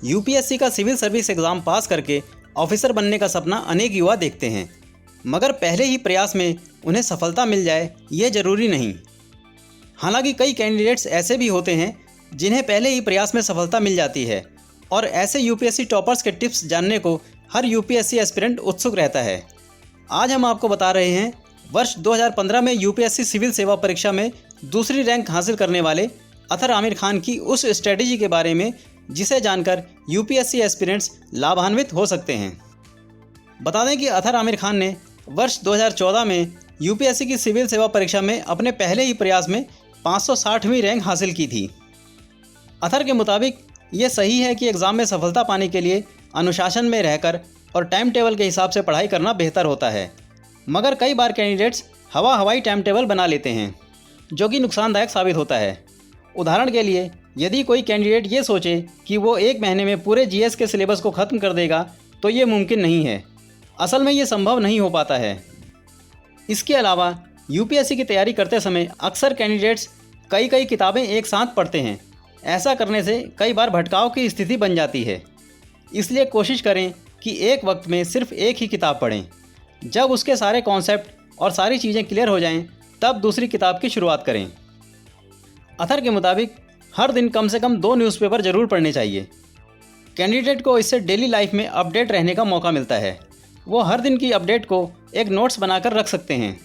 UPSC का civil service exam pass करके officer बनने का सपना अनेक युवा देखते हैं, मगर पहले ही प्रयास में उन्हें सफलता मिल जाए ये ज़रूरी नहीं। हालांकि कई कैंडिडेट्स ऐसे भी होते हैं जिन्हें पहले ही प्रयास में सफलता मिल जाती है, और ऐसे यूपीएससी टॉपर्स के टिप्स जानने को हर यूपीएससी एस्पिरेंट उत्सुक रहता है। आज हम आपको बता रहे हैं वर्ष 2015 में यूपीएससी सिविल सेवा परीक्षा में दूसरी रैंक हासिल करने वाले अतहर आमिर खान की उस स्ट्रेटजी के बारे में जिसे जानकर यूपीएससी एस्पिरेंट्स लाभान्वित हो सकते हैं। बता दें कि अतहर आमिर खान ने वर्ष 2014 में यूपीएससी की सिविल सेवा परीक्षा में अपने पहले ही प्रयास में 560वीं रैंक हासिल की थी। अतहर के मुताबिक ये सही है कि एग्ज़ाम में सफलता पाने के लिए अनुशासन में रहकर और टाइम टेबल के हिसाब से पढ़ाई करना बेहतर होता है, मगर कई बार कैंडिडेट्स हवाई टाइम टेबल बना लेते हैं जो कि नुकसानदायक साबित होता है। उदाहरण के लिए, यदि कोई कैंडिडेट ये सोचे कि वो 1 महीने में पूरे जीएस के सिलेबस को ख़त्म कर देगा तो ये मुमकिन नहीं है। असल में ये संभव नहीं हो पाता है। इसके अलावा यूपीएससी की तैयारी करते समय अक्सर कैंडिडेट्स कई किताबें एक साथ पढ़ते हैं। ऐसा करने से कई बार भटकाव की स्थिति बन जाती है। इसलिए कोशिश करें कि एक वक्त में सिर्फ एक ही किताब पढ़ें। जब उसके सारे कॉन्सेप्ट और सारी चीज़ें क्लियर हो जाएं, तब दूसरी किताब की शुरुआत करें। अतहर के मुताबिक हर दिन कम से कम 2 न्यूज़पेपर ज़रूर पढ़ने चाहिए। कैंडिडेट को इससे डेली लाइफ में अपडेट रहने का मौका मिलता है। वो हर दिन की अपडेट को एक नोट्स बनाकर रख सकते हैं।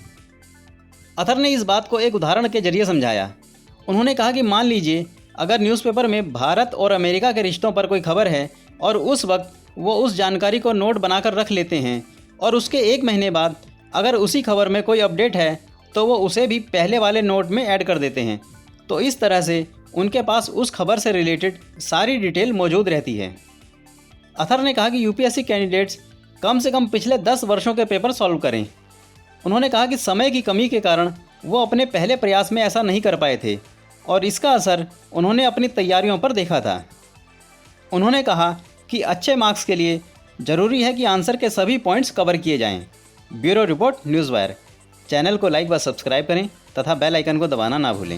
अतहर ने इस बात को एक उदाहरण के जरिए समझाया। उन्होंने कहा कि मान लीजिए अगर न्यूज़पेपर में भारत और अमेरिका के रिश्तों पर कोई खबर है और उस वक्त वो उस जानकारी को नोट बनाकर रख लेते हैं, और उसके 1 महीने बाद अगर उसी खबर में कोई अपडेट है तो वो उसे भी पहले वाले नोट में ऐड कर देते हैं। तो इस तरह से उनके पास उस खबर से रिलेटेड सारी डिटेल मौजूद रहती है। अतहर ने कहा कि यूपीएससी कैंडिडेट्स कम से कम पिछले 10 वर्षों के पेपर सॉल्व करें। उन्होंने कहा कि समय की कमी के कारण वो अपने पहले प्रयास में ऐसा नहीं कर पाए थे, और इसका असर उन्होंने अपनी तैयारियों पर देखा था। उन्होंने कहा कि अच्छे मार्क्स के लिए ज़रूरी है कि आंसर के सभी पॉइंट्स कवर किए जाएं। Bureau report, news wire. Channel को लाइक व सब्सक्राइब करें तथा बेल आइकन को दबाना ना भूलें।